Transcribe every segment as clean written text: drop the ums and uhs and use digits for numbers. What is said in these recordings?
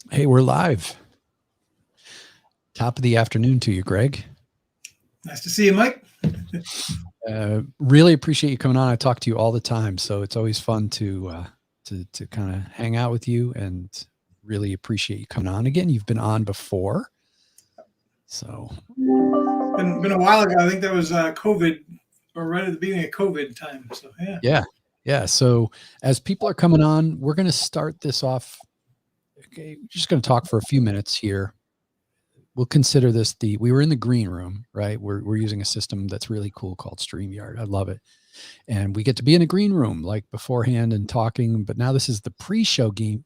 Hey, we're live. Top of the afternoon to you, Greg. Nice to see you, Mike. Really appreciate you coming on. I talk to you all the time, so it's always fun to kind of hang out with you, and really appreciate you coming on again. You've been on before, so Been a while ago. I think that was COVID, or right at the beginning of COVID time. So yeah. So as people are coming on, we're going to start this off. Okay, we're just going to talk for a few minutes here. We'll consider this we were in the green room, right? We're using a system that's really cool called StreamYard. I love it. And we get to be in a green room like beforehand and talking, but now this is the pre-show green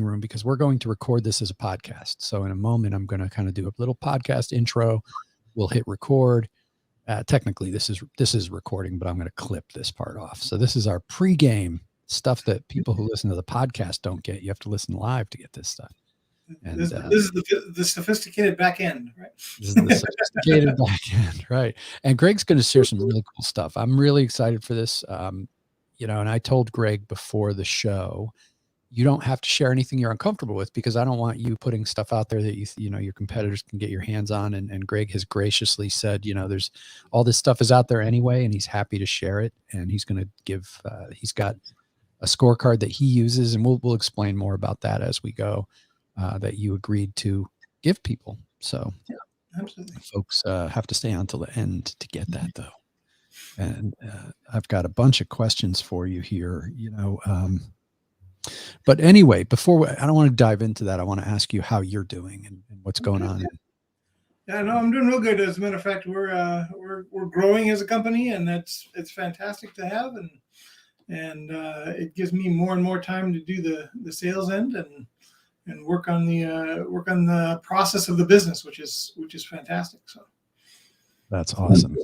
room because we're going to record this as a podcast. So in a moment, I'm going to kind of do a little podcast intro. We'll hit record. Technically, this is recording, but I'm going to clip this part off. So this is our pre-game stuff that people who listen to the podcast don't get. You have to listen live to get this stuff. And this is the sophisticated back end, right? This is the sophisticated back end, right? And Greg's going to share some really cool stuff. I'm really excited for this. And I told Greg before the show, you don't have to share anything you're uncomfortable with, because I don't want you putting stuff out there that your competitors can get your hands on. And Greg has graciously said, there's all this stuff is out there anyway, and he's happy to share it. And he's going to give, he's got a scorecard that he uses, and we'll explain more about that as we go. That you agreed to give people. So yeah, absolutely. Folks have to stay on till the end to get that, though. And I've got a bunch of questions for you here, but anyway, I don't want to dive into that. I want to ask you how you're doing and what's going on. Yeah, no, I'm doing real good. As a matter of fact, we're growing as a company, and it's fantastic to have, and it gives me more and more time to do the sales end and work on the process of the business, which is fantastic. So that's awesome.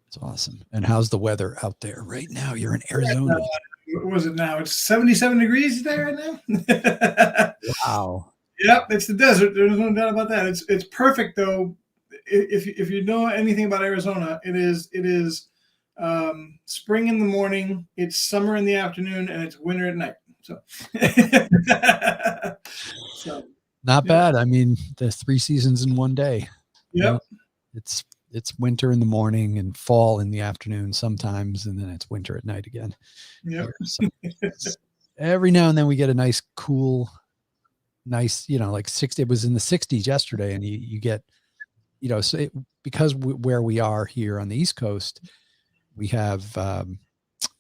It's awesome. And how's the weather out there right now? You're in Arizona. What was it now? It's 77 degrees there right now. Wow. Yep, it's the desert. There's no doubt about that. It's perfect though. If you know anything about Arizona, it is spring in the morning, it's summer in the afternoon, and it's winter at night. So not bad. I mean, there's 3 seasons in one day. Yep. It's winter in the morning and fall in the afternoon sometimes, and then it's winter at night again. Yep. So every now and then we get a nice, cool, like 60. It was in the 60s yesterday, and you get, because where we are here on the East Coast, we have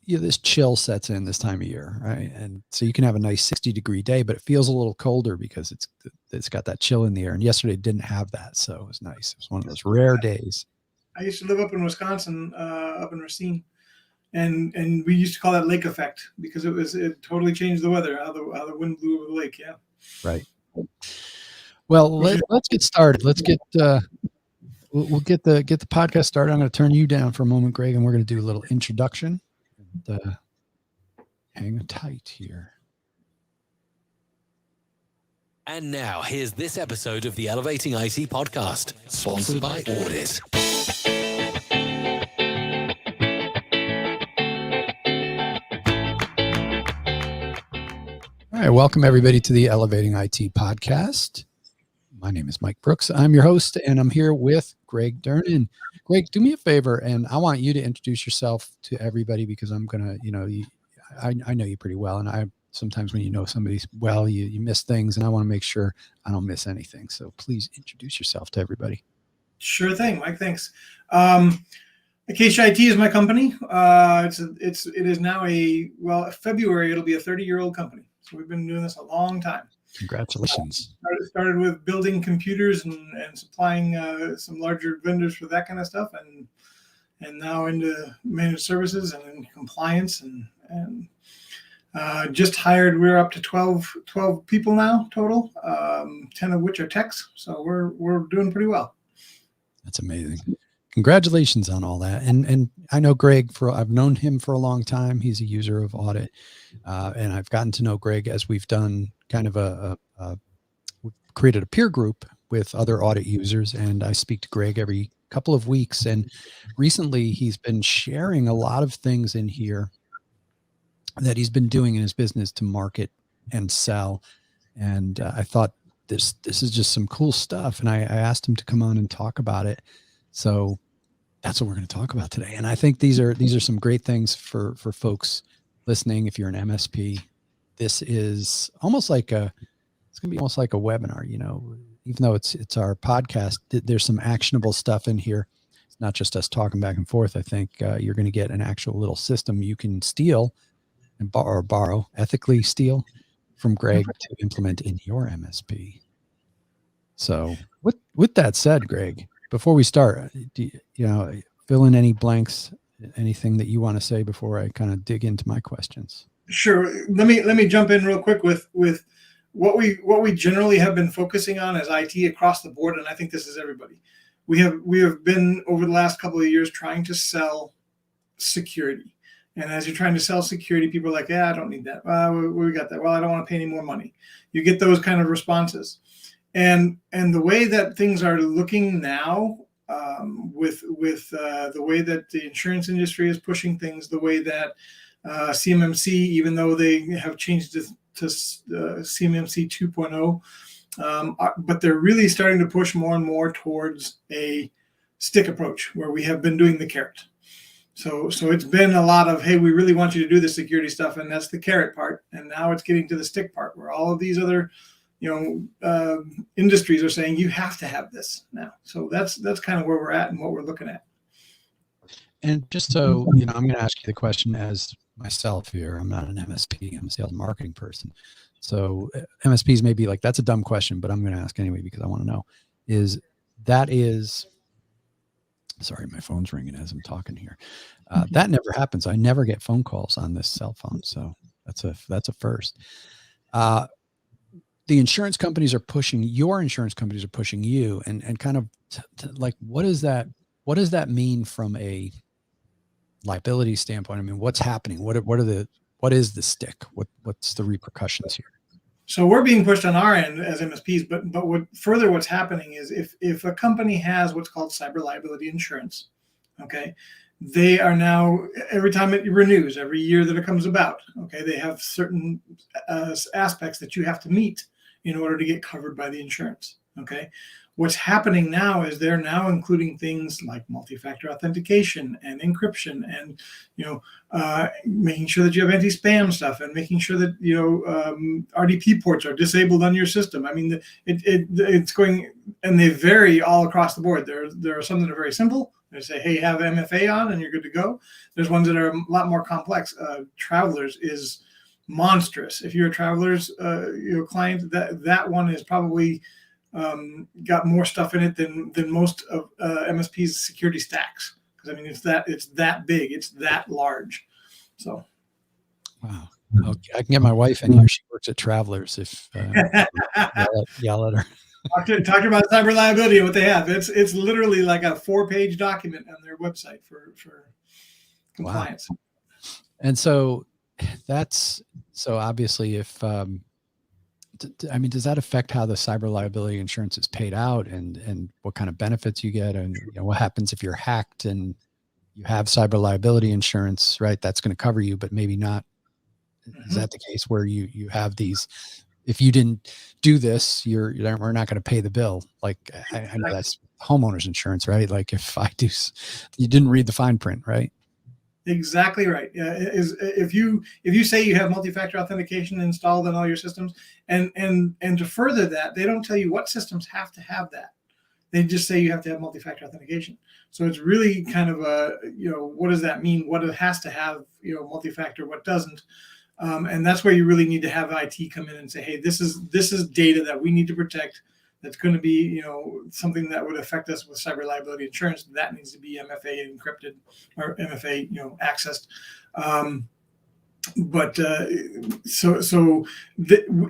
this chill sets in this time of year, right? And so you can have a nice 60-degree day, but it feels a little colder because it's got that chill in the air. And yesterday it didn't have that, so it was nice. It was one of those rare days. I used to live up in Wisconsin, up in Racine, and we used to call that lake effect because it totally changed the weather, how the wind blew over the lake. Yeah. Right. Well, let's get started. Let's get we'll get the podcast started. I'm going to turn you down for a moment, Greg, and we're going to do a little introduction. Hang tight here. And now here's this episode of the Elevating IT podcast, sponsored by Audit. All right, welcome everybody to the Elevating IT podcast. My name is Mike Brooks. I'm your host, and I'm here with Greg Durnan. Greg, do me a favor, and I want you to introduce yourself to everybody, because I'm going to, I know you pretty well, and sometimes when you know somebody well, you miss things, and I want to make sure I don't miss anything. So please introduce yourself to everybody. Sure thing, Mike. Thanks. Acacia IT is my company. It is now February, it'll be a 30-year-old company. So we've been doing this a long time. Congratulations. Started with building computers and supplying some larger vendors for that kind of stuff, and now into managed services and in compliance and just hired. We're up to 12 people now total, 10 of which are techs. So we're doing pretty well. That's amazing. Congratulations on all that. And I know Greg I've known him for a long time. He's a user of Audit. And I've gotten to know Greg as we've done kind of we've created a peer group with other Audit users. And I speak to Greg every couple of weeks. And recently he's been sharing a lot of things in here that he's been doing in his business to market and sell And I thought this is just some cool stuff. And I asked him to come on and talk about it. So that's what we're going to talk about today. And I think these are some great things for folks listening. If you're an MSP, this is almost like it's going to be almost like a webinar, even though it's our podcast, there's some actionable stuff in here. It's not just us talking back and forth. I think you're going to get an actual little system you can steal and borrow, ethically steal from Greg to implement in your MSP. So with that said, Greg, before we start, do you fill in any blanks, anything that you want to say before I kind of dig into my questions? Sure. Let me jump in real quick with what we generally have been focusing on as IT across the board, and I think this is everybody. We have been over the last couple of years trying to sell security, and as you're trying to sell security, people are like, "Yeah, I don't need that. We got that. Well, I don't want to pay any more money." You get those kind of responses, and the way that things are looking now, with the way that the insurance industry is pushing things, the way that CMMC, even though they have changed it to CMMC 2.0, but they're really starting to push more and more towards a stick approach where we have been doing the carrot. So it's been a lot of, hey, we really want you to do the security stuff, and that's the carrot part. And now it's getting to the stick part where all of these other industries are saying you have to have this now. So that's kind of where we're at and what we're looking at. And just so I'm going to ask you the question as myself here. I'm not an MSP. I'm a sales marketing person. So MSPs may be like, that's a dumb question, but I'm going to ask anyway because I want to know. Sorry, my phone's ringing as I'm talking here. That never happens. I never get phone calls on this cell phone. So that's a first. The insurance companies are pushing, your insurance companies are pushing you and kind of like, what does that mean from a liability standpoint? I mean, what's happening? What is the stick? What's the repercussions here? So we're being pushed on our end as MSPs, but what's happening is if a company has what's called cyber liability insurance, okay, they are now, every time it renews, every year that it comes about, okay, they have certain aspects that you have to meet in order to get covered by the insurance, okay? What's happening now is they're now including things like multi-factor authentication and encryption and, making sure that you have anti-spam stuff and making sure that, RDP ports are disabled on your system. I mean, it's going, and they vary all across the board. There are some that are very simple. They say, hey, have MFA on and you're good to go. There's ones that are a lot more complex. Travelers is monstrous. If you're a Travelers client, that one is probably got more stuff in it than most of MSP's security stacks. Because I mean, it's that big, it's that large. So, wow. Okay. I can get my wife in here. She works at Travelers. If yell at her. Talk about cyber liability and what they have. It's literally like a 4-page document on their website for compliance. Wow. And so obviously if does that affect how the cyber liability insurance is paid out and what kind of benefits you get? And what happens if you're hacked and you have cyber liability insurance, right? That's going to cover you, but maybe not. Mm-hmm. Is that the case where you have these, if you didn't do this, we're not going to pay the bill. Like I know that's homeowners insurance, right? Like if you didn't read the fine print, right? Exactly right. If you say you have multi-factor authentication installed in all your systems, and to further that, they don't tell you what systems have to have that. They just say you have to have multi-factor authentication. So it's really kind of what does that mean? What it has to have, multi-factor, what doesn't? And that's where you really need to have IT come in and say, hey, this is data that we need to protect. That's going to be, something that would affect us with cyber liability insurance. That needs to be MFA encrypted or MFA, accessed.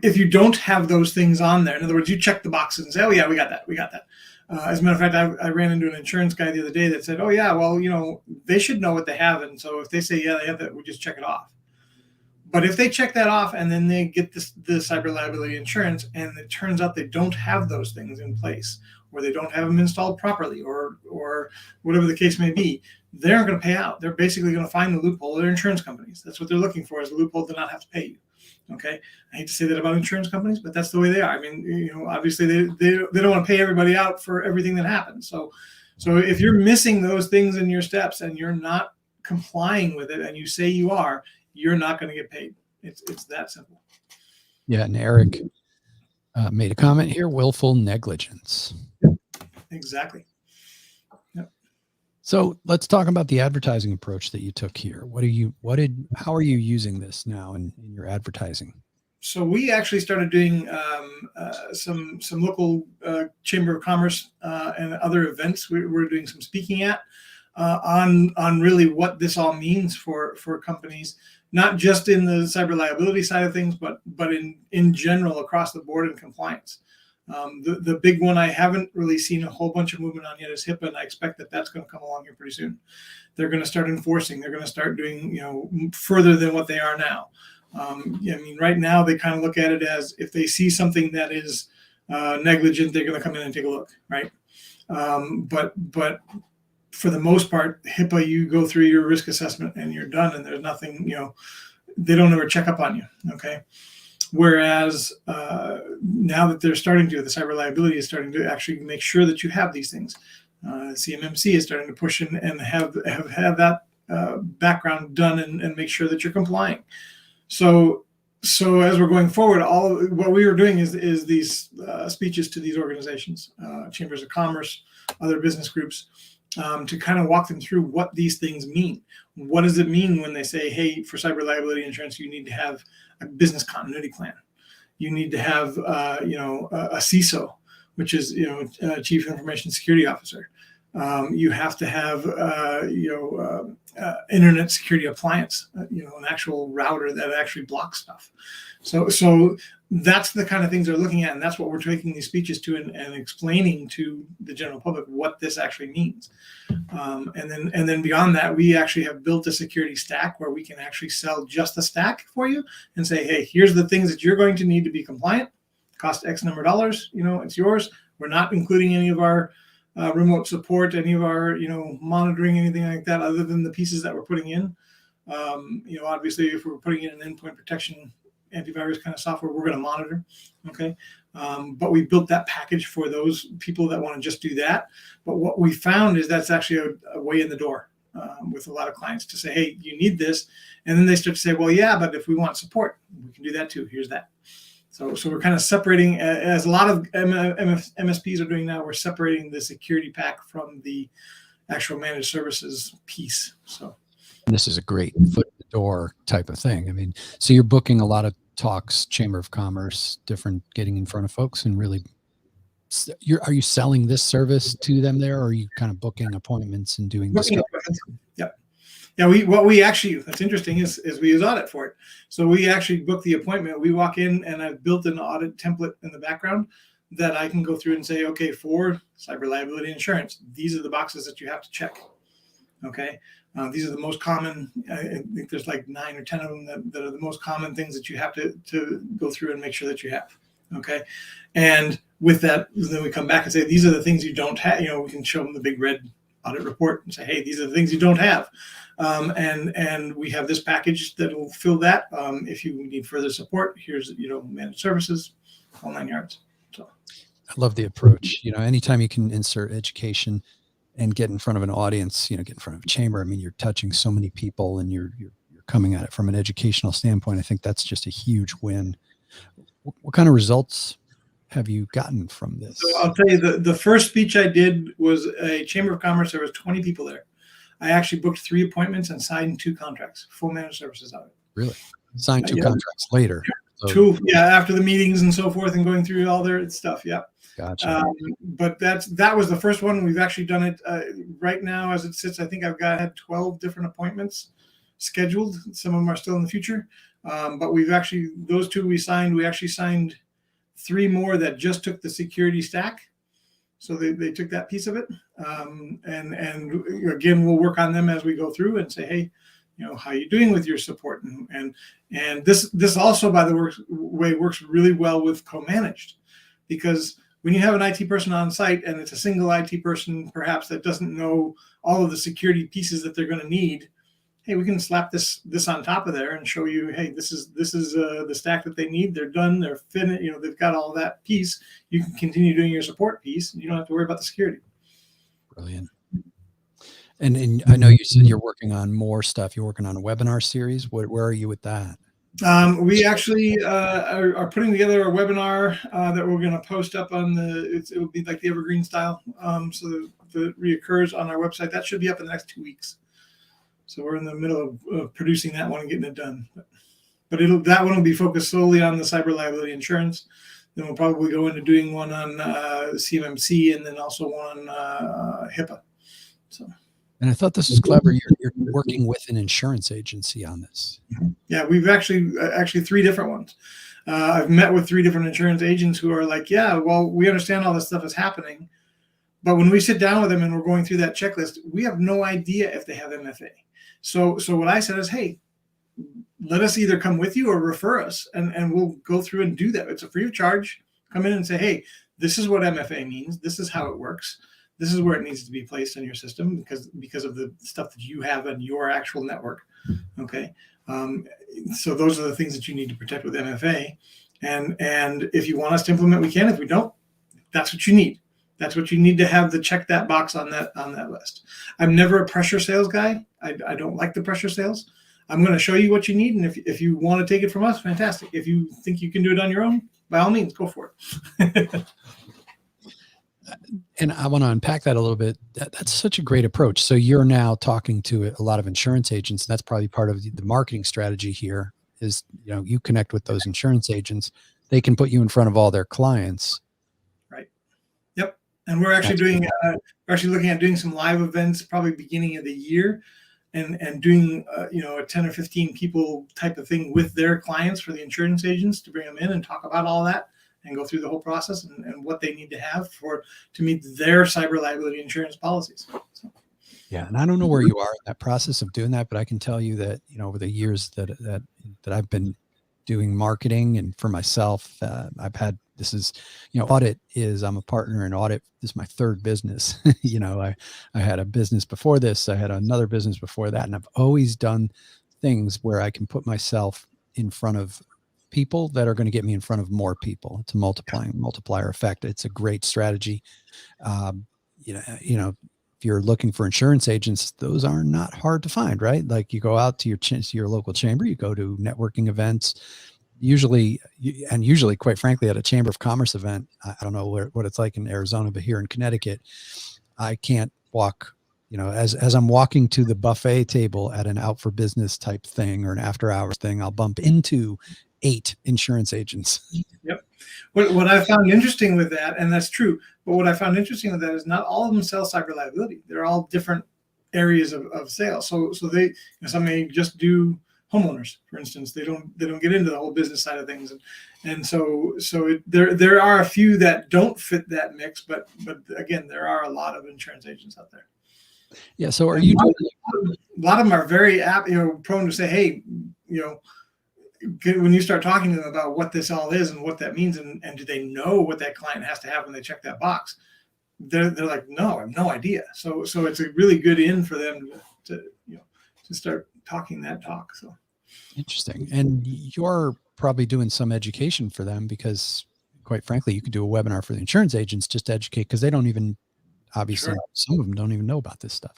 If you don't have those things on there, in other words, you check the boxes and say, oh yeah, we got that. As a matter of fact, I ran into an insurance guy the other day that said, oh yeah, well, they should know what they have. And so if they say, yeah, they have that, we just check it off. But if they check that off and then they get the cyber liability insurance and it turns out they don't have those things in place or they don't have them installed properly or whatever the case may be, they aren't going to pay out. They're basically going to find the loophole of their insurance companies. That's what they're looking for, is a loophole to not have to pay you. Okay, I hate to say that about insurance companies, but that's the way they are. I mean, obviously they don't want to pay everybody out for everything that happens. So if you're missing those things in your steps and you're not complying with it, and you say you are, you're not going to get paid. It's that simple. Yeah, and Eric made a comment here: willful negligence. Exactly. Yep. So let's talk about the advertising approach that you took here. How are you using this now in your advertising? So we actually started doing some local Chamber of Commerce and other events. We're doing some speaking on really what this all means for companies, not just in the cyber liability side of things, but in general across the board in compliance. The big one I haven't really seen a whole bunch of movement on yet is HIPAA, and I expect that that's going to come along here pretty soon. They're going to start enforcing. They're going to start doing further than what they are now. I mean, right now they kind of look at it as if they see something that is negligent, they're going to come in and take a look, right? But for the most part, HIPAA, you go through your risk assessment and you're done, and there's nothing, they don't ever check up on you, okay? Whereas now that they're starting to, the cyber liability is starting to actually make sure that you have these things. CMMC is starting to push in and have that background done and make sure that you're complying. So as we're going forward, all what we were doing is these speeches to these organizations, chambers of commerce, other business groups, to kind of walk them through what these things mean. What does it mean when they say, hey, for cyber liability insurance, you need to have a business continuity plan. You need to have, a CISO, which is, Chief Information Security Officer. You have to have, internet security appliance, an actual router that actually blocks stuff. So that's the kind of things they're looking at, and that's what we're taking these speeches to and explaining to the general public what this actually means. And then beyond that, we actually have built a security stack where we can actually sell just a stack for you and say, hey, here's the things that you're going to need to be compliant. Cost X number of dollars. It's yours. We're not including any of our remote support, any of our, monitoring, anything like that, other than the pieces that we're putting in. Obviously, if we're putting in an endpoint protection antivirus kind of software, we're going to monitor. Okay. But we built that package for those people that want to just do that. But what we found is that's actually a way in the door with a lot of clients to say, hey, you need this. And then they start to say, well, yeah, but if we want support, we can do that too. Here's that. So we're kind of separating, as a lot of MSPs are doing now, we're separating the security pack from the actual managed services piece. So this is a great foot in the door type of thing. I mean, so you're booking a lot of talks, Chamber of Commerce, getting in front of folks, and really, are you selling this service to them there, or are you kind of booking appointments and doing discovery? Yep. Yeah, what we actually, that's interesting, is we use audit for it. So we actually book the appointment. We walk in, and I've built an audit template in the background that I can go through and say, okay, for cyber liability insurance, these are the boxes that you have to check. Okay. These are the most common, I think there's like 9 or 10 of them that are the most common things that you have to go through and make sure that you have. Okay. And with that, then we come back and say, these are the things you don't have. We can show them the big red audit report and say, hey, these are the things you don't have. And we have this package that will fill that. If you need further support, here's, managed services, all 9 yards. So I love the approach. Anytime you can insert education and get in front of an audience, get in front of a chamber. I mean, you're touching so many people, and you're coming at it from an educational standpoint. I think that's just a huge win. What kind of results have you gotten from this? So I'll tell you, the first speech I did was a Chamber of Commerce. There was 20 people there. I actually booked 3 appointments and signed 2 contracts, full managed services out of it. Really? Signed 2 contracts later. So, 2, after the meetings and so forth and going through all their stuff. Yeah. Gotcha. But that was the first one. We've actually done it right now as it sits. I think I've had 12 different appointments scheduled. Some of them are still in the future. But we've actually, those 2 we signed. We actually signed 3 more that just took the security stack. So they took that piece of it. And again, we'll work on them as we go through and say, hey, how are you doing with your support? And this also, by the way, works really well with co-managed, because when you have an IT person on site and it's a single IT person, perhaps, that doesn't know all of the security pieces that they're going to need, hey, we can slap this on top of there and show you, hey, this is the stack that they need. They're done. They're finished. They've got all that piece. You can continue doing your support piece. And you don't have to worry about the security. Brilliant. And I know you said you're working on more stuff. You're working on a webinar series. Where are you with that? We actually are putting together a webinar that we're going to post up on it will be like the evergreen style, so that it reoccurs on our website. That should be up in the next 2 weeks. So we're in the middle of producing that one and getting it done. But that one will be focused solely on the cyber liability insurance. Then we'll probably go into doing one on CMMC and then also one on HIPAA. So. And I thought this was clever. You're working with an insurance agency on this. Yeah, we've actually 3 different ones. I've met with 3 different insurance agents who are like, yeah, well, we understand all this stuff is happening, but when we sit down with them and we're going through that checklist, we have no idea if they have MFA. So what I said is, hey, let us either come with you or refer us, and we'll go through and do that. It's a free of charge. Come in and say, hey, this is what MFA means. This is how it works. This is where it needs to be placed in your system because of the stuff that you have in your actual network. Okay. So those are the things that you need to protect with MFA. And if you want us to implement, we can. If we don't, that's what you need. That's what you need to have to check that box on that list. I'm never a pressure sales guy. I don't like the pressure sales. I'm going to show you what you need. And if you want to take it from us, fantastic. If you think you can do it on your own, by all means, go for it. And I want to unpack that a little bit. That's such a great approach. So you're now talking to a lot of insurance agents. And that's probably part of the marketing strategy here is, you connect with those insurance agents. They can put you in front of all their clients. Right. Yep. And we're actually looking at doing some live events probably beginning of the year and doing, a 10 or 15 people type of thing with their clients for the insurance agents to bring them in and talk about all that. And go through the whole process and what they need to have to meet their cyber liability insurance policies. So. Yeah, and I don't know where you are in that process of doing that, but I can tell you that over the years that I've been doing marketing and for myself, I've had audit is I'm a partner in audit. This is my 3rd business. I had a business before this. I had another business before that, and I've always done things where I can put myself in front of people that are going to get me in front of more people. It's a multiplier effect. It's a great strategy. If you're looking for insurance agents, those are not hard to find, right? Like you go out to your local chamber, you go to networking events, usually, quite frankly, at a Chamber of Commerce event, I don't know what it's like in Arizona, but here in Connecticut, I can't walk, as I'm walking to the buffet table at an out for business type thing or an after hours thing, I'll bump into 8 insurance agents. Yep. What I found interesting with that, and that's true, but what I found interesting with that is not all of them sell cyber liability. They're all different areas of sales. So they, some may just do homeowners, for instance. They don't get into the whole business side of things, and so there are a few that don't fit that mix, but again, there are a lot of insurance agents out there. Yeah. So are you doing? A lot of them are very prone to say, hey, when you start talking to them about what this all is and what that means, and do they know what that client has to have when they check that box, they're like, no, I have no idea. So it's a really good in for them to start talking that talk. So interesting. And you're probably doing some education for them because, quite frankly, you could do a webinar for the insurance agents just to educate, because they don't even, obviously, some of them don't even know about this stuff.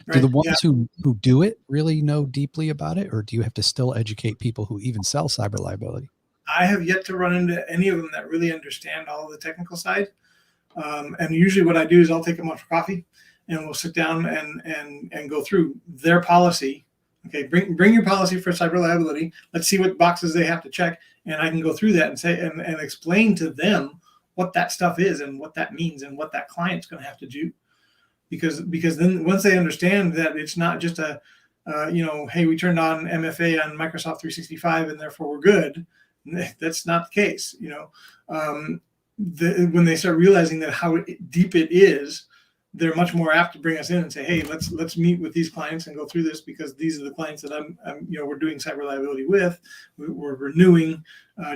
Right. Do the ones who do it really know deeply about it, or do you have to still educate people who even sell cyber liability? I have yet to run into any of them that really understand all of the technical side. And usually what I do is I'll take them out for coffee and we'll sit down and go through their policy. Okay, bring your policy for cyber liability. Let's see what boxes they have to check. And I can go through that and say and explain to them what that stuff is and what that means and what that client's going to have to do. Because then once they understand that it's not just hey, we turned on MFA on Microsoft 365 and therefore we're good. That's not the case. When they start realizing that how deep it is, they're much more apt to bring us in and say, hey, let's meet with these clients and go through this, because these are the clients that we're doing cyber liability with. We're renewing,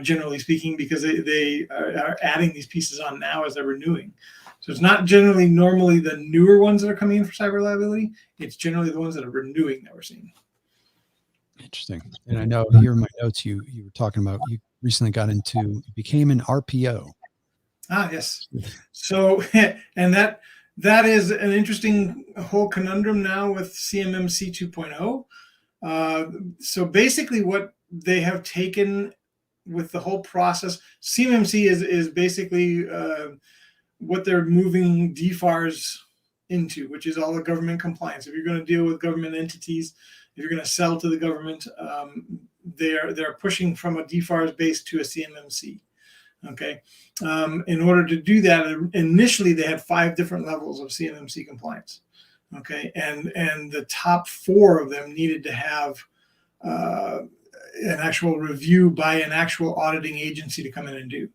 generally speaking, because they are adding these pieces on now as they're renewing. So it's not normally the newer ones that are coming in for cyber liability. It's generally the ones that are renewing that we're seeing. Interesting. And I know here in my notes, you were talking about you recently became an RPO. Ah, yes. So, and that is an interesting whole conundrum now with CMMC 2.0. So basically, what they have taken with the whole process, CMMC is basically what they're moving DFARS into, which is all the government compliance. If you're going to deal with government entities, if you're going to sell to the government, they're pushing from a DFARS base to a CMMC. Okay. In order to do that, initially they had 5 different levels of CMMC compliance. Okay. And the top 4 of them needed to have an actual review by an actual auditing agency to come in and do.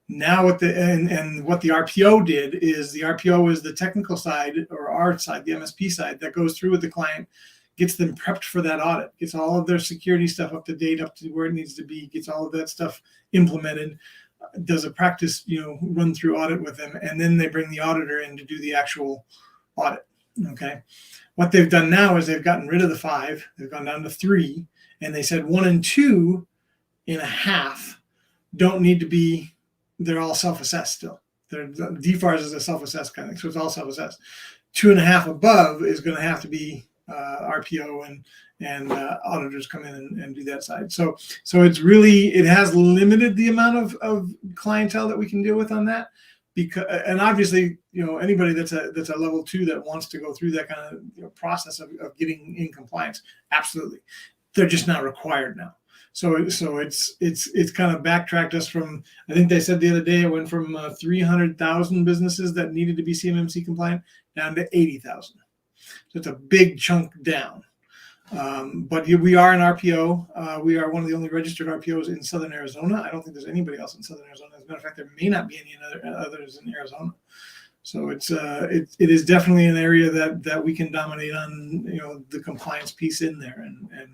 Now what the RPO did is the RPO is the technical side, or our side, the MSP side, that goes through with the client, gets them prepped for that audit, gets all of their security stuff up to date, up to where it needs to be, gets all of that stuff implemented, does a practice, run through audit with them, and then they bring the auditor in to do the actual audit. Okay. What they've done now is they've gotten rid of the 5, they've gone down to 3, and they said 1 and 2.5 don't need to be, they're all self-assessed still. DFARS is a self-assessed kind of thing, so it's all self-assessed. 2.5 above is going to have to be RPO, and auditors come in and do that side. So it has limited the amount of clientele that we can deal with on that, because, and obviously, anybody that's a level 2 that wants to go through that kind of process of getting in compliance, absolutely, they're just not required now. So it's kind of backtracked us from, I think they said the other day, it went from 300,000 businesses that needed to be CMMC compliant down to 80,000. So it's a big chunk down. But we are an RPO. We are one of the only registered RPOs in Southern Arizona. I don't think there's anybody else in Southern Arizona. As a matter of fact, there may not be any others in Arizona. So it is definitely an area that we can dominate on, the compliance piece in there, and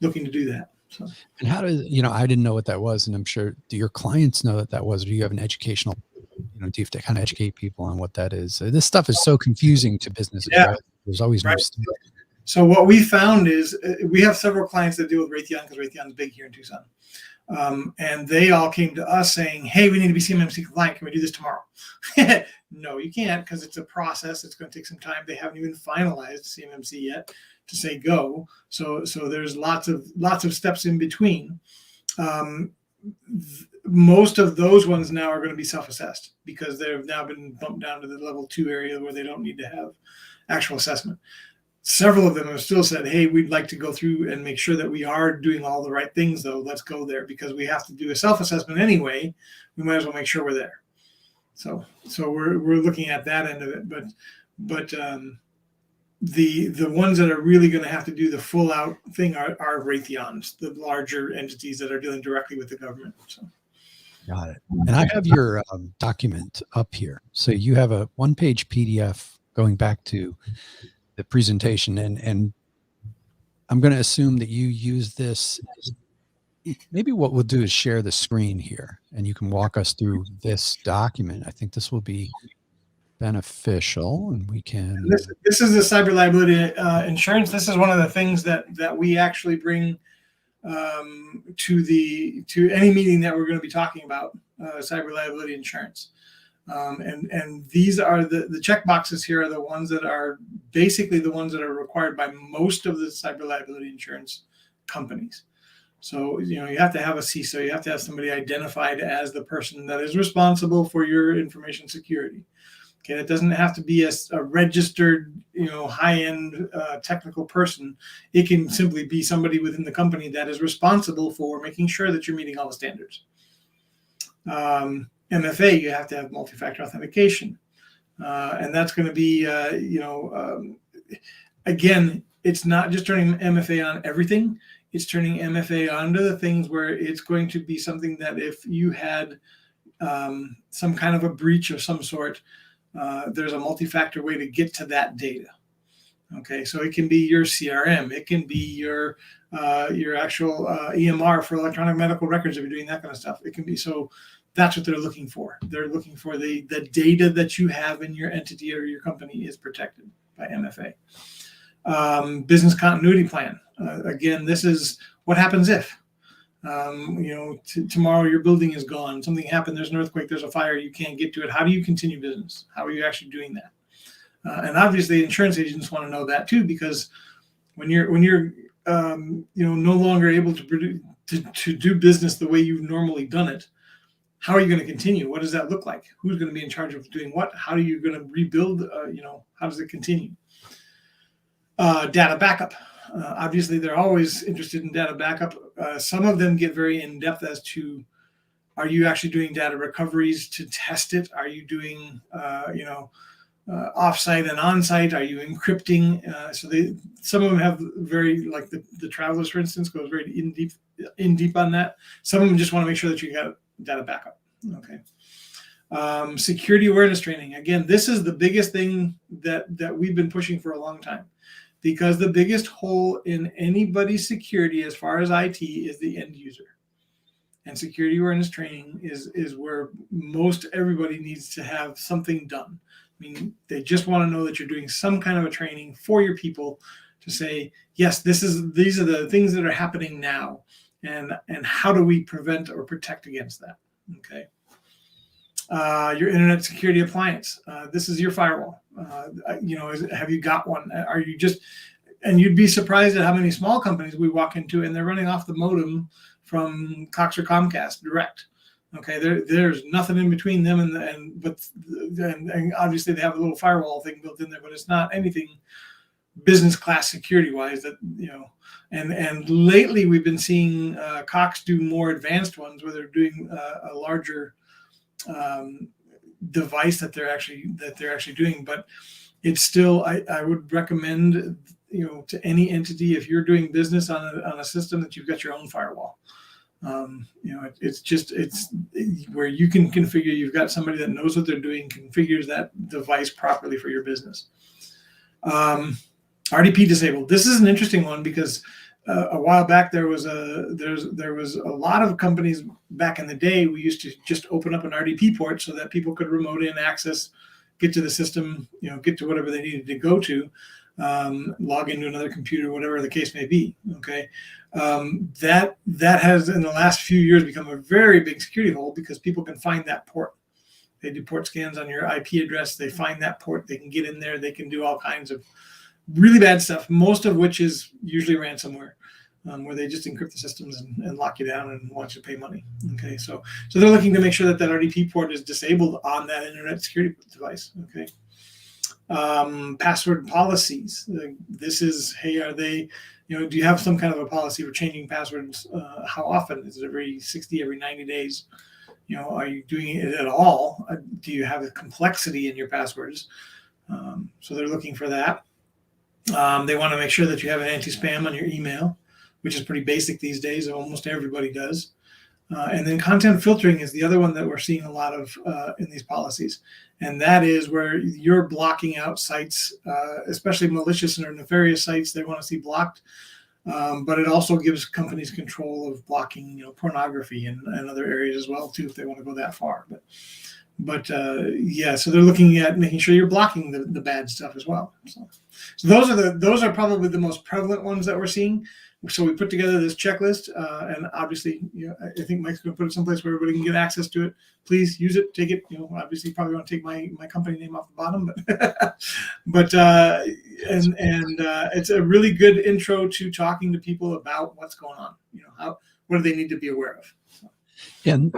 looking to do that. So. And how does, I didn't know what that was, and I'm sure, do your clients know that was, or do you have an educational, do you have to kind of educate people on what that is? This stuff is so confusing to businesses. Yeah. Right? There's always right. new stuff. So what we found is we have several clients that deal with Raytheon, because Raytheon is big here in Tucson. And they all came to us saying, hey, we need to be CMMC compliant. Can we do this tomorrow? No, you can't, because it's a process. It's going to take some time. They haven't even finalized CMMC yet to say go. So there's lots of steps in between. Most of those ones now are going to be self-assessed, because they've now been bumped down to the level 2 area where they don't need to have actual assessment. Several of them have still said, hey, we'd like to go through and make sure that we are doing all the right things, though. Let's go there, because we have to do a self-assessment anyway. We might as well make sure we're there. So we're looking at that end of it. But the ones that are really going to have to do the full out thing are Raytheons, the larger entities that are dealing directly with the government. So. Got it. And I have your document up here. So you have a 1-page PDF going back to the presentation, and I'm going to assume that you use this. Maybe what we'll do is share the screen here, and you can walk us through this document. I think this will be beneficial, and we can. This is the cyber liability insurance. This is one of the things that we actually bring to any meeting that we're going to be talking about cyber liability insurance. And these are the check boxes here are the ones that are basically the ones that are required by most of the cyber liability insurance companies. So, you have to have a CISO, you have to have somebody identified as the person that is responsible for your information security. Okay, it doesn't have to be a registered, high-end technical person. It can simply be somebody within the company that is responsible for making sure that you're meeting all the standards. MFA, you have to have multi-factor authentication. And that's going to be, again, it's not just turning MFA on everything. It's turning MFA onto the things where it's going to be something that if you had some kind of a breach of some sort, there's a multi-factor way to get to that data. Okay, so it can be your CRM, it can be your actual EMR for electronic medical records if you're doing that kind of stuff. It can be, so that's what they're looking for. They're looking for the data that you have in your entity or your company is protected by MFA. Business continuity plan. Again, this is what happens if. Tomorrow your building is gone. Something happened. There's an earthquake. There's a fire. You can't get to it. How do you continue business? How are you actually doing that? And obviously, insurance agents want to know that too, because when you're no longer able to do business the way you've normally done it, how are you going to continue? What does that look like? Who's going to be in charge of doing what? How are you going to rebuild? How does it continue? Data backup. Obviously, they're always interested in data backup. Some of them get very in depth as to, are you actually doing data recoveries to test it? Are you doing, offsite and onsite? Are you encrypting? Some of them have very, like the Travelers, for instance, goes very in deep on that. Some of them just want to make sure that you got data backup. Okay. Security awareness training. Again, this is the biggest thing that we've been pushing for a long time. Because the biggest hole in anybody's security as far as IT is the end user. And security awareness training is where most everybody needs to have something done. I mean, they just want to know that you're doing some kind of a training for your people to say, yes, these are the things that are happening now. And how do we prevent or protect against that? Okay. Your internet security appliance. This is your firewall. Have you got one? Are you just, and you'd be surprised at how many small companies we walk into and they're running off the modem from Cox or Comcast direct. Okay, there's nothing in between them and obviously they have a little firewall thing built in there, but it's not anything business class security wise and lately we've been seeing Cox do more advanced ones where they're doing a larger device that they're actually doing, but it's still, I would recommend to any entity, if you're doing business on a system, that you've got your own firewall. It's where you can configure, you've got somebody that knows what they're doing, configures that device properly for your business. RDP disabled. This is an interesting one because a while back there was a lot of companies back in the day. We used to just open up an RDP port so that people could remote in, access, get to the system, get to whatever they needed to go to, log into another computer, whatever the case may be. Okay, that has in the last few years become a very big security hole because people can find that port. They do port scans on your IP address. They find that port. They can get in there. They can do all kinds of really bad stuff, most of which is usually ransomware, where they just encrypt the systems and lock you down and want you to pay money. Okay, so they're looking to make sure that RDP port is disabled on that internet security device. Okay, password policies. This is, hey, are they, do you have some kind of a policy for changing passwords? How often? Is it every 60, every 90 days? Are you doing it at all? Do you have a complexity in your passwords? So they're looking for that. They want to make sure that you have an anti-spam on your email, which is pretty basic these days. Almost everybody does. And then content filtering is the other one that we're seeing a lot of in these policies. And that is where you're blocking out sites, especially malicious or nefarious sites they want to see blocked. But it also gives companies control of blocking, pornography and other areas as well, too, if they want to go that far. But so they're looking at making sure you're blocking the bad stuff as well. So those are probably the most prevalent ones that we're seeing. So we put together this checklist, and obviously, I think Mike's going to put it someplace where everybody can get access to it. Please use it, take it. Obviously, you probably want to take my company name off the bottom, but it's a really good intro to talking to people about what's going on. What do they need to be aware of? And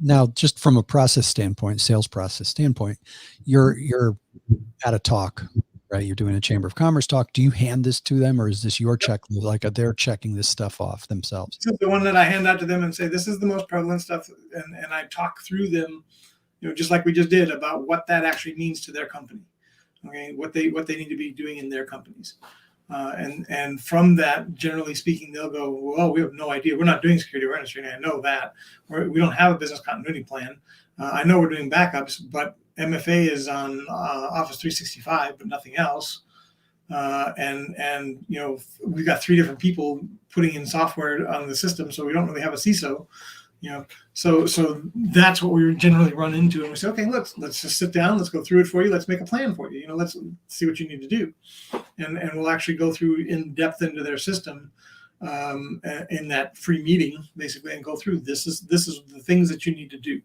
now, just from a process standpoint, sales process standpoint, you're at a talk, right? You're doing a Chamber of Commerce talk. Do you hand this to them, or is this your check? Like they're checking this stuff off themselves? This is the one that I hand out to them and say, this is the most prevalent stuff. And I talk through them, just like we just did, about what that actually means to their company. Okay. What they need to be doing in their companies. And from that, generally speaking, they'll go, well, we have no idea. We're not doing security awareness training. I know that. We don't have a business continuity plan. I know we're doing backups, but MFA is on Office 365, but nothing else. And we've got 3 different people putting in software on the system, so we don't really have a CISO. So that's what we generally run into, and we say, okay, let's just sit down, let's go through it for you, let's make a plan for you. Let's see what you need to do. and we'll actually go through in depth into their system in that free meeting, basically, and go through this is the things that you need to do.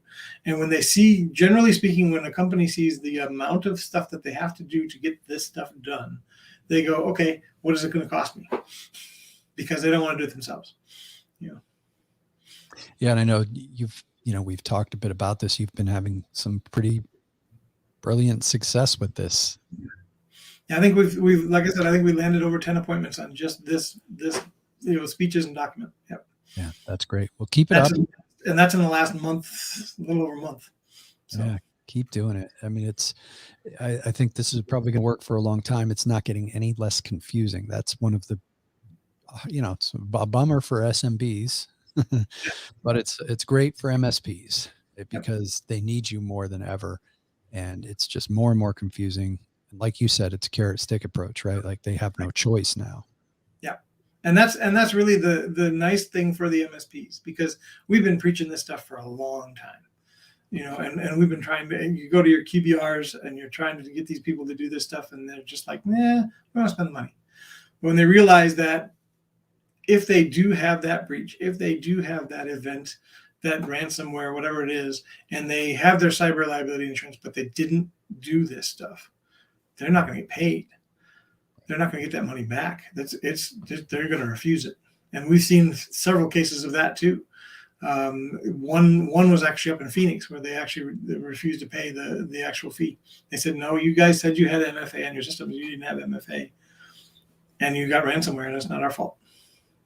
And when they see, generally speaking, when a company sees the amount of stuff that they have to do to get this stuff done, they go, okay, what is it going to cost me? Because they don't want to do it themselves. Yeah, and I know we've talked a bit about this. You've been having some pretty brilliant success with this. Yeah, I think we've like I said, I think we landed over 10 appointments on just this speeches and document. Yep. Yeah, that's great. Well, keep it up. And that's in the last month, a little over a month. So. Yeah, keep doing it. I mean, I think this is probably going to work for a long time. It's not getting any less confusing. That's one of the, it's a bummer for SMBs, but it's great for MSPs because they need you more than ever. And it's just more and more confusing. And like you said, it's a carrot stick approach, right? Like they have no choice now. Yeah. And that's really the nice thing for the MSPs, because we've been preaching this stuff for a long time, and we've been trying to, and you go to your QBRs and you're trying to get these people to do this stuff. And they're just like, we don't spend the money. When they realize that if they do have that breach, if they do have that event, that ransomware, whatever it is, and they have their cyber liability insurance, but they didn't do this stuff, they're not going to get paid. They're not going to get that money back. They're going to refuse it. And we've seen several cases of that too. One was actually up in Phoenix, where they actually refused to pay the actual fee. They said, no, you guys said you had MFA on your system. You didn't have MFA. And you got ransomware, and it's not our fault.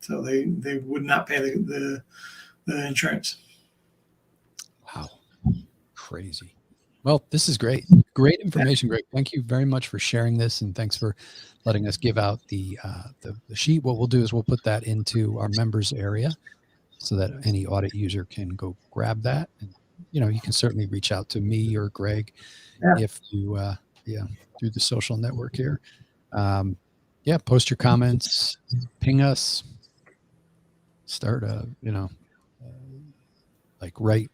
So they would not pay the insurance. Wow. Crazy. Well, this is great. Great information, Greg. Thank you very much for sharing this, and thanks for letting us give out the sheet. What we'll do is we'll put that into our members area so that any audit user can go grab that. And, you can certainly reach out to me or Greg if you, through the social network here. Post your comments, ping us, start write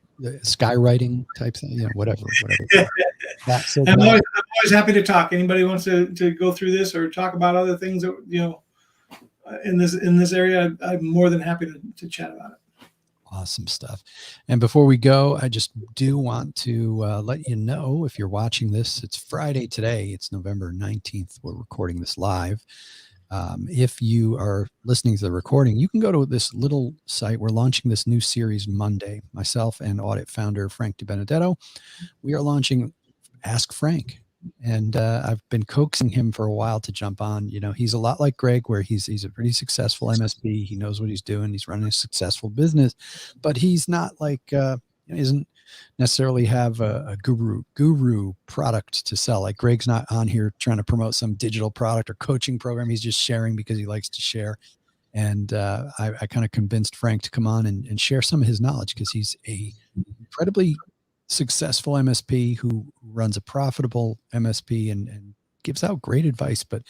skywriting type thing, whatever. I'm always happy to talk. Anybody wants to go through this or talk about other things that, in this area, I'm more than happy to chat about it. Awesome stuff. And before we go, I just do want to let you know, if you're watching this, it's Friday today. It's November 19th. We're recording this live. If you are listening to the recording, you can go to this little site. We're launching this new series Monday. Myself and audit founder Frank DiBenedetto, we are launching Ask Frank. And I've been coaxing him for a while to jump on. He's a lot like Greg, where he's a pretty successful MSP. He knows what he's doing. He's running a successful business, but he's not like, isn't necessarily have a guru product to sell. Like Greg's not on here trying to promote some digital product or coaching program. He's just sharing because he likes to share. And I kind of convinced Frank to come on and share some of his knowledge, because he's a incredibly successful MSP who runs a profitable MSP and gives out great advice. But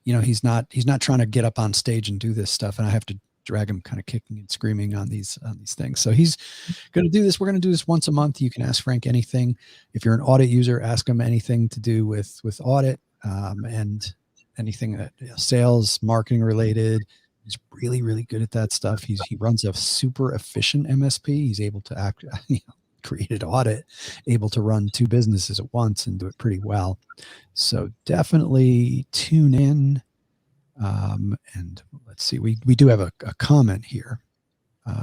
he's not trying to get up on stage and do this stuff, and I have to drag him kind of kicking and screaming on these things. So he's going to do this. We're going to do this once a month. You can ask Frank anything. If you're an audit user, ask him anything to do with audit and anything that sales, marketing related. He's really, really good at that stuff. He runs a super efficient MSP. He's able to created audit, able to run two businesses at once and do it pretty well. So definitely tune in. And let's see, we do have a comment here.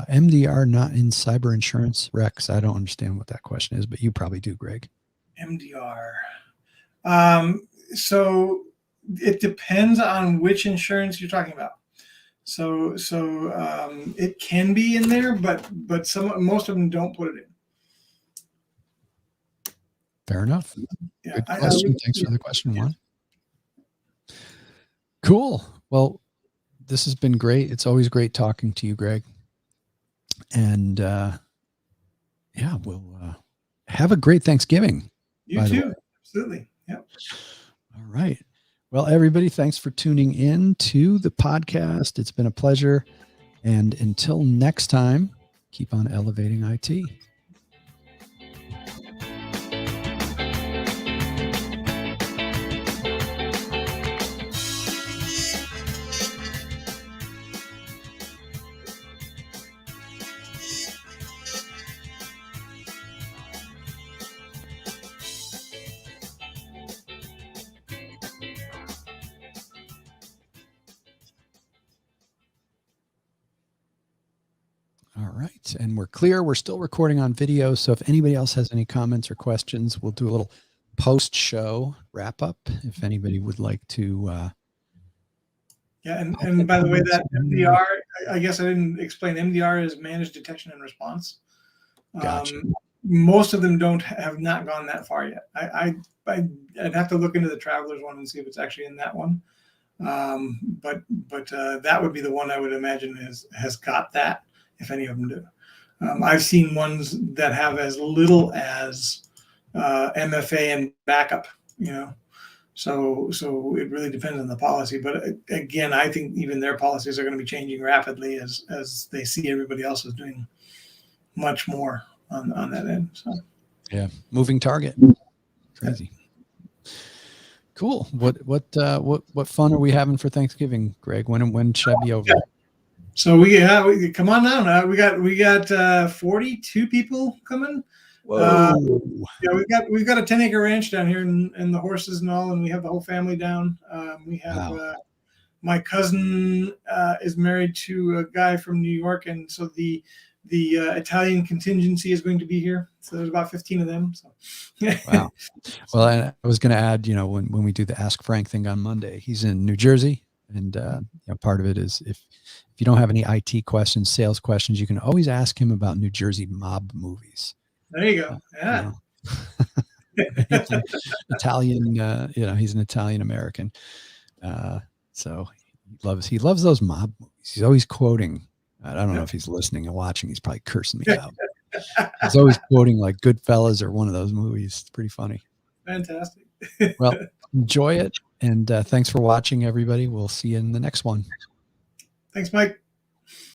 MDR not in cyber insurance, Rex. I don't understand what that question is, but you probably do, Greg. MDR. So it depends on which insurance you're talking about. So it can be in there, but most of them don't put it in. Fair enough. Yeah, good question. Thanks for the question, Juan. Cool. Well, this has been great. It's always great talking to you, Greg. And we'll have a great Thanksgiving. You too. Absolutely. Yep. All right. Well, everybody, thanks for tuning in to the podcast. It's been a pleasure. And until next time, keep on elevating IT. All right. And we're clear. We're still recording on video. So if anybody else has any comments or questions, we'll do a little post-show wrap up if anybody would like to. Yeah, and by the way, that MDR, I guess I didn't explain. MDR is managed detection and response. Gotcha. Most of them have not gone that far yet. I'd have to look into the Travelers one and see if it's actually in that one. But that would be the one I would imagine has got that, if any of them do. I've seen ones that have as little as MFA and backup, So it really depends on the policy. But again, I think even their policies are going to be changing rapidly as they see everybody else is doing much more on that end. So yeah, moving target. Crazy. Cool. What fun are we having for Thanksgiving, Greg? When should I be over? So we come on down. We got 42 people coming. Whoa. Yeah, we've got a 10-acre ranch down here and the horses and all, and we have the whole family down. We have my cousin is married to a guy from New York, and so the Italian contingency is going to be here. So there's about 15 of them. So. Wow. Well, I was going to add, when we do the Ask Frank thing on Monday, he's in New Jersey, and part of it is if you don't have any IT questions, sales questions, you can always ask him about New Jersey mob movies. There you go. Yeah. He's an Italian, he's an Italian American. So he loves those mob movies. He's always quoting. I don't know if he's listening and watching. He's probably cursing me out. He's always quoting like Goodfellas or one of those movies. It's pretty funny. Fantastic. Well, enjoy it. And thanks for watching, everybody. We'll see you in the next one. Thanks, Mike.